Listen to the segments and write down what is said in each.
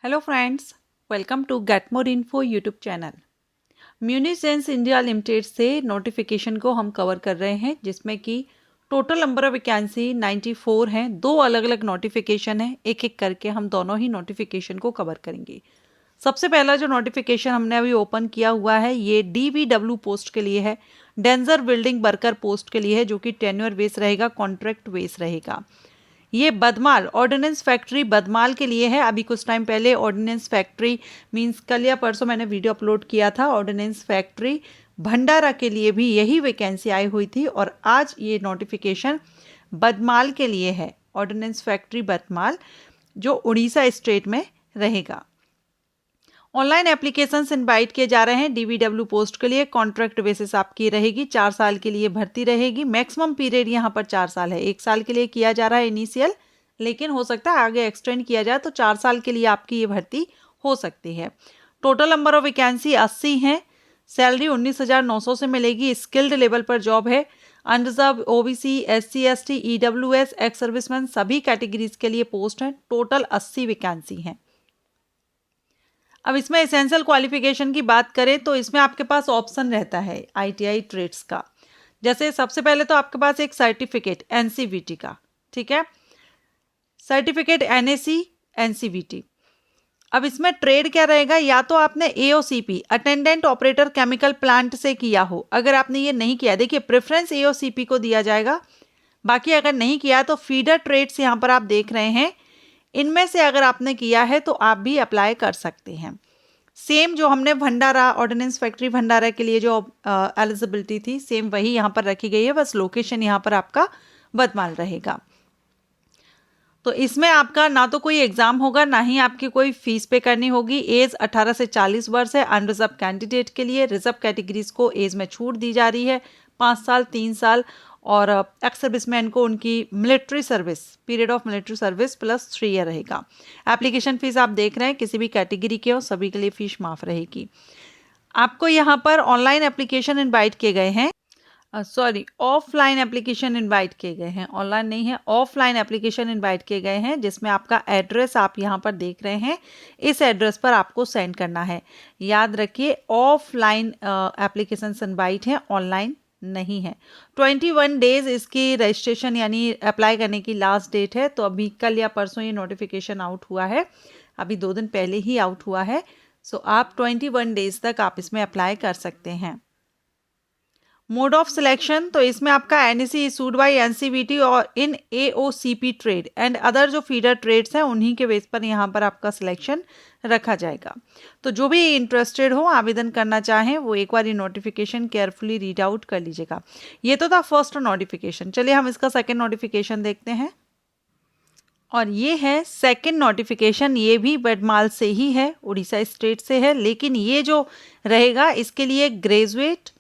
Hello friends, welcome to get more info YouTube channel. Munitions India limited से notification को हम cover कर रहे हैं, जिसमें कि टोटल नंबर ऑफ वैकेंसी 94 हैं। दो अलग अलग नोटिफिकेशन हैं, एक एक करके हम दोनों ही नोटिफिकेशन को कवर करेंगे। सबसे पहला जो नोटिफिकेशन हमने अभी ओपन किया हुआ है, ये DBW पोस्ट के लिए है, डेंजर बिल्डिंग वर्कर पोस्ट के लिए है, जो कि टेन्योर बेस रहेगा, कॉन्ट्रैक्ट बेस रहेगा। ये बदमाल ऑर्डिनेंस फैक्ट्री बदमाल के लिए है। अभी कुछ टाइम पहले ऑर्डिनेंस फैक्ट्री मींस कल या परसों मैंने वीडियो अपलोड किया था, ऑर्डिनेंस फैक्ट्री भंडारा के लिए भी यही वैकेंसी आई हुई थी, और आज ये नोटिफिकेशन बदमाल के लिए है, ऑर्डिनेंस फैक्ट्री बदमाल, जो उड़ीसा स्टेट में रहेगा। ऑनलाइन एप्लीकेशंस इनवाइट किए जा रहे हैं DBW पोस्ट के लिए। कॉन्ट्रैक्ट बेसिस आपकी रहेगी, 4 साल के लिए भर्ती रहेगी। मैक्सिमम पीरियड यहाँ पर 4 साल है, 1 साल के लिए किया जा रहा है इनिशियल, लेकिन हो सकता है आगे एक्सटेंड किया जाए तो 4 साल के लिए आपकी ये भर्ती हो सकती है। टोटल नंबर ऑफ वैकेंसी 80 हैं। सैलरी 19,900 से मिलेगी। स्किल्ड लेवल पर जॉब है। Unreserved, OBC, SC, ST, EWS, ex serviceman सभी कैटेगरीज के लिए पोस्ट हैं। टोटल 80 वैकेंसी हैं। अब इसमें एसेंशियल क्वालिफिकेशन की बात करें तो इसमें आपके पास ऑप्शन रहता है ITI ट्रेड्स का। जैसे सबसे पहले तो आपके पास एक सर्टिफिकेट NCVT का, ठीक है, सर्टिफिकेट NAC NCVT। अब इसमें ट्रेड क्या रहेगा, या तो आपने AOCP attendant operator chemical plant से किया हो। अगर आपने ये नहीं किया, देखिए प्रेफरेंस AOCP को दिया जाएगा, बाकी अगर नहीं किया तो फीडर ट्रेड्स यहाँ पर आप देख रहे हैं, इनमें से अगर आपने किया है तो आप भी अप्लाई कर सकते हैं। सेम जो हमने भंडारा ऑर्डिनेंस फैक्ट्री भंडारा के लिए जो एलिजिबिलिटी थी, सेम वही यहाँ पर रखी गई है, बस लोकेशन यहाँ पर आपका बदमाल रहेगा। तो इसमें आपका ना तो कोई एग्जाम होगा, ना ही आपकी कोई फीस पे करनी होगी। एज 18 से 40 वर्ष है अनरिजर्व कैंडिडेट के लिए। रिजर्व कैटेगरीज को एज में छूट दी जा रही है, 5 साल, 3 साल, और एक्स सर्विसमैन को उनकी military service, period of military service plus 3 year रहेगा। एप्लीकेशन फीस आप देख रहे हैं, किसी भी कैटेगरी के हो सभी के लिए फीस माफ रहेगी। आपको यहाँ पर ऑनलाइन एप्लीकेशन इनवाइट किए गए हैं, ऑफलाइन एप्लीकेशन इनवाइट किए गए हैं, ऑनलाइन नहीं है, ऑफलाइन एप्लीकेशन इनवाइट किए गए हैं, जिसमें आपका एड्रेस आप यहाँ पर देख रहे हैं, इस एड्रेस पर आपको सेंड करना है। याद रखिए, ऑफलाइन एप्लीकेशन इनवाइट है, ऑनलाइन नहीं है। 21 डेज इसकी रजिस्ट्रेशन यानी अप्लाई करने की लास्ट डेट है। तो अभी कल या परसों ये नोटिफिकेशन आउट हुआ है, अभी 2 दिन पहले ही आउट हुआ है। सो आप 21 डेज तक आप इसमें अप्लाई कर सकते हैं। मोड ऑफ सिलेक्शन, तो इसमें आपका NEC इशूड बाय NCVT और इन AOCP ट्रेड एंड अदर जो फीडर ट्रेड्स हैं उन्हीं के बेस पर यहाँ पर आपका सिलेक्शन रखा जाएगा। तो जो भी इंटरेस्टेड हो, आवेदन करना चाहें, वो एक बार ये नोटिफिकेशन केयरफुली रीड आउट कर लीजिएगा। ये तो था फर्स्ट नोटिफिकेशन। चलिए हम इसका सेकेंड नोटिफिकेशन देखते हैं, और ये है सेकेंड नोटिफिकेशन। ये भी बदमाल से ही है, उड़ीसा स्टेट से है, लेकिन ये जो रहेगा इसके लिए graduate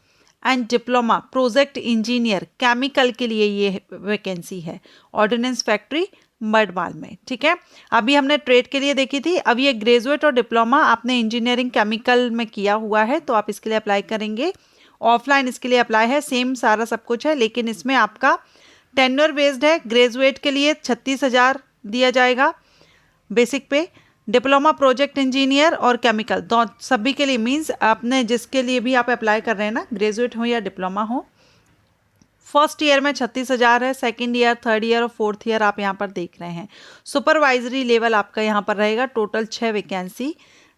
and diploma project engineer chemical के लिए ये वैकेंसी है, ऑर्डिनेंस फैक्ट्री बदमाल में, ठीक है। अभी हमने ट्रेड के लिए देखी थी, अब ये ग्रेजुएट और डिप्लोमा आपने इंजीनियरिंग केमिकल में किया हुआ है तो आप इसके लिए अप्लाई करेंगे। ऑफलाइन इसके लिए अप्लाई है, सेम सारा सब कुछ है, लेकिन इसमें आपका टेन्योर बेस्ड है। ग्रेजुएट के लिए 36,000 दिया जाएगा बेसिक पे, डिप्लोमा प्रोजेक्ट इंजीनियर और केमिकल दो सभी के लिए, मींस आपने जिसके लिए भी आप अप्लाई कर रहे हैं ना, ग्रेजुएट हो या डिप्लोमा हो, फर्स्ट ईयर में 36,000 है, सेकंड ईयर, थर्ड ईयर और फोर्थ ईयर आप यहाँ पर देख रहे हैं। सुपरवाइजरी लेवल आपका यहाँ पर रहेगा। टोटल 6 वैकेंसी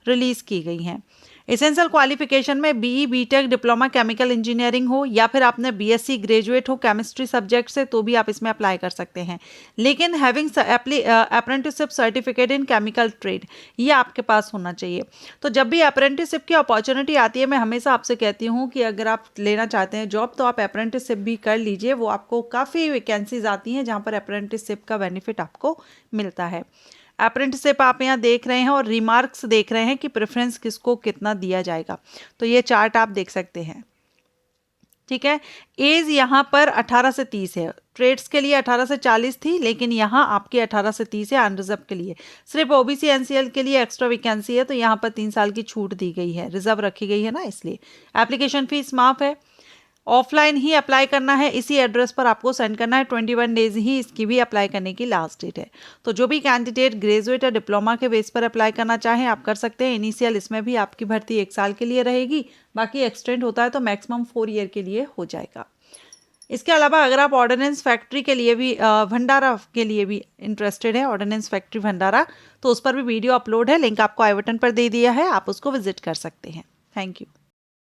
रिलीज की गई हैं। एसेंशियल क्वालिफिकेशन में BE BTech diploma chemical engineering हो, या फिर आपने BSc ग्रेजुएट हो केमिस्ट्री सब्जेक्ट से, तो भी आप इसमें अप्लाई कर सकते हैं। लेकिन having apprenticeship certificate in chemical trade, ये आपके पास होना चाहिए। तो जब भी अप्रेंटिसशिप की अपॉर्चुनिटी आती है, मैं हमेशा आपसे कहती हूँ कि अगर आप लेना चाहते हैं जॉब तो आप अप्रेंटिसशिप भी कर लीजिए। वो आपको काफ़ी वैकेंसीज आती हैं जहाँ पर अप्रेंटिसशिप का बेनिफिट आपको मिलता है। अप्रेंटिसशिप आप यहाँ देख रहे हैं और रिमार्क्स देख रहे हैं कि प्रेफरेंस किसको कितना दिया जाएगा। तो ये चार्ट आप देख सकते हैं, ठीक है। एज यहाँ पर 18 से 30 है, ट्रेड्स के लिए 18 से 40 थी, लेकिन यहाँ आपकी 18 से 30 है अनरिजर्व के लिए। सिर्फ OBC NCL के लिए एक्स्ट्रा वैकेंसी है, तो यहाँ पर 3 साल की छूट दी गई है, रिजर्व रखी गई है ना, इसलिए। एप्लीकेशन फीस माफ है। ऑफलाइन ही अप्लाई करना है, इसी एड्रेस पर आपको सेंड करना है। 21 डेज ही इसकी भी अप्लाई करने की लास्ट डेट है। तो जो भी कैंडिडेट ग्रेजुएट या डिप्लोमा के बेस पर अप्लाई करना चाहें आप कर सकते हैं। इनिशियल इसमें भी आपकी भर्ती 1 साल के लिए रहेगी, बाकी एक्सटेंड होता है तो मैक्सिमम 4 ईयर के लिए हो जाएगा। इसके अलावा अगर आप ऑर्डिनेंस फैक्ट्री के लिए भी भंडारा के लिए भी इंटरेस्टेड है, ऑर्डिनेंस फैक्ट्री भंडारा, तो उस पर भी वीडियो अपलोड है, लिंक आपको आई बटन पर दे दिया है, आप उसको विजिट कर सकते हैं। Thank you.